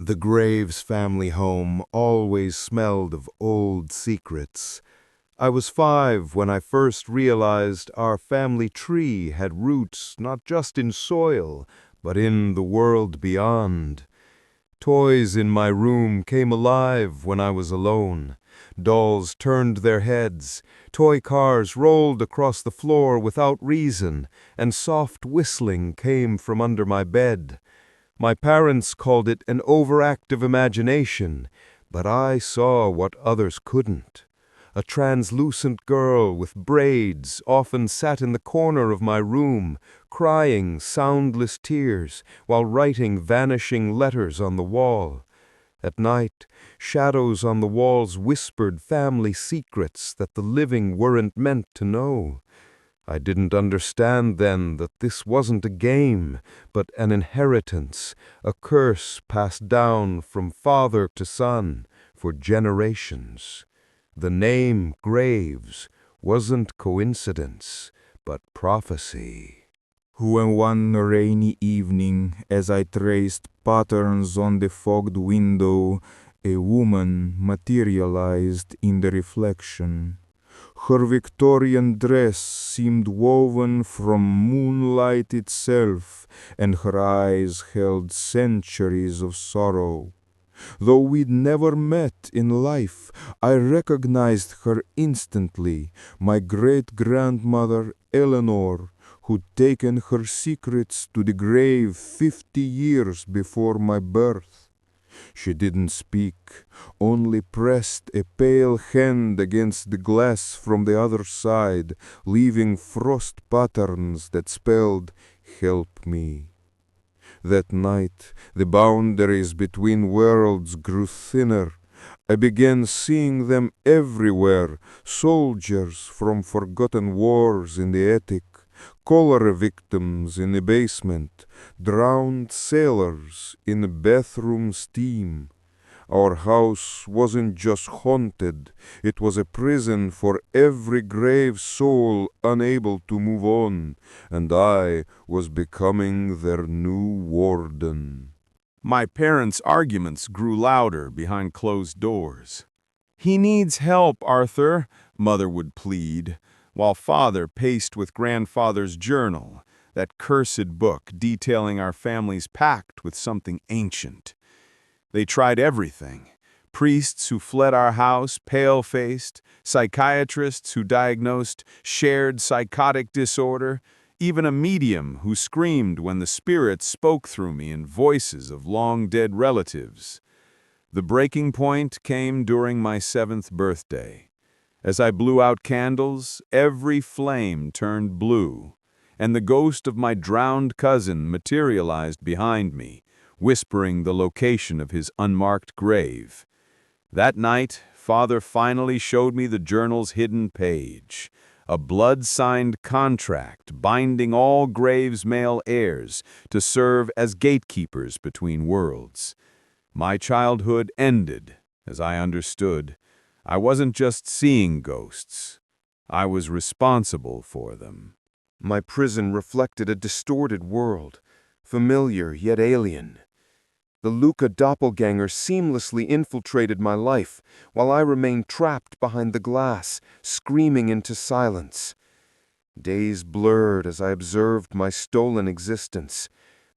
The Graves family home always smelled of old secrets. I was 5 when I first realized our family tree had roots not just in soil, but in the world beyond. Toys in my room came alive when I was alone. Dolls turned their heads, toy cars rolled across the floor without reason, and soft whistling came from under my bed. My parents called it an overactive imagination, but I saw what others couldn't. A translucent girl with braids often sat in the corner of my room, crying soundless tears while writing vanishing letters on the wall. At night, shadows on the walls whispered family secrets that the living weren't meant to know. I didn't understand then that this wasn't a game, but an inheritance, a curse passed down from father to son for generations. The name Graves wasn't coincidence, but prophecy. When one rainy evening, as I traced patterns on the fogged window, a woman materialized in the reflection. Her Victorian dress seemed woven from moonlight itself, and her eyes held centuries of sorrow. Though we'd never met in life, I recognized her instantly, my great-grandmother Eleanor, who'd taken her secrets to the grave 50 years before my birth. She didn't speak, only pressed a pale hand against the glass from the other side, leaving frost patterns that spelled, "Help me." That night, the boundaries between worlds grew thinner. I began seeing them everywhere, soldiers from forgotten wars in the attic, cholera victims in the basement, drowned sailors in the bathroom steam. Our house wasn't just haunted, it was a prison for every grave soul unable to move on, and I was becoming their new warden. My parents' arguments grew louder behind closed doors. "He needs help, Arthur," Mother would plead, while Father paced with Grandfather's journal, that cursed book detailing our family's pact with something ancient. They tried everything. Priests who fled our house, pale-faced, psychiatrists who diagnosed shared psychotic disorder, even a medium who screamed when the spirits spoke through me in voices of long-dead relatives. The breaking point came during my 7th birthday. As I blew out candles, every flame turned blue, and the ghost of my drowned cousin materialized behind me, whispering the location of his unmarked grave. That night, Father finally showed me the journal's hidden page, a blood-signed contract binding all Graves' male heirs to serve as gatekeepers between worlds. My childhood ended, as I understood. I wasn't just seeing ghosts. I was responsible for them. My prison reflected a distorted world, familiar yet alien. The Luca doppelganger seamlessly infiltrated my life, while I remained trapped behind the glass, screaming into silence. Days blurred as I observed my stolen existence,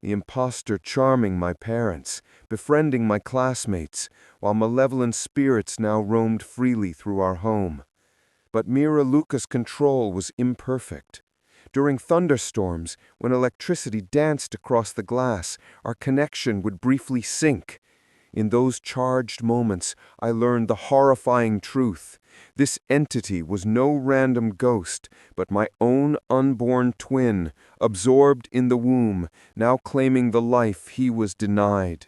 the imposter charming my parents, befriending my classmates, while malevolent spirits now roamed freely through our home. But Mira Luca's control was imperfect. During thunderstorms, when electricity danced across the glass, our connection would briefly sink. In those charged moments, I learned the horrifying truth. This entity was no random ghost, but my own unborn twin, absorbed in the womb, now claiming the life he was denied.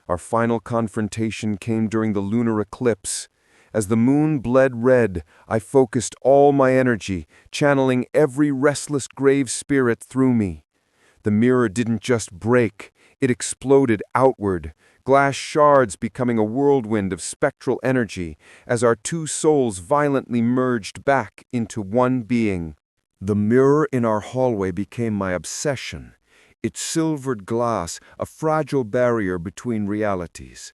Our final confrontation came during the lunar eclipse. As the moon bled red, I focused all my energy, channeling every restless grave spirit through me. The mirror didn't just break, it exploded outward, glass shards becoming a whirlwind of spectral energy as our two souls violently merged back into one being. The mirror in our hallway became my obsession. its silvered glass a fragile barrier between realities.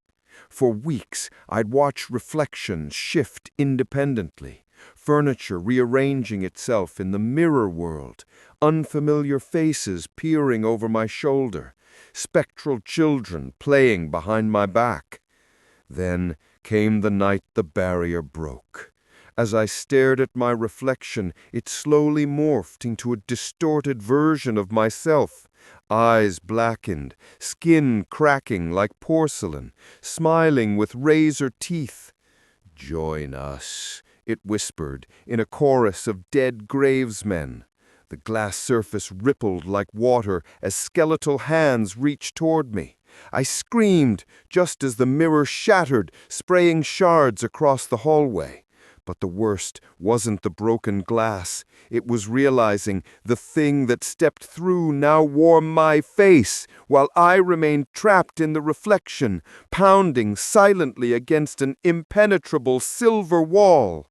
For weeks, I'd watch reflections shift independently, furniture rearranging itself in the mirror world, unfamiliar faces peering over my shoulder, spectral children playing behind my back. Then came the night the barrier broke. As I stared at my reflection, it slowly morphed into a distorted version of myself. Eyes blackened, skin cracking like porcelain, smiling with razor teeth. "Join us," it whispered in a chorus of dead gravesmen. The glass surface rippled like water as skeletal hands reached toward me. I screamed just as the mirror shattered, spraying shards across the hallway. But the worst wasn't the broken glass. It was realizing the thing that stepped through now wore my face, while I remained trapped in the reflection, pounding silently against an impenetrable silver wall.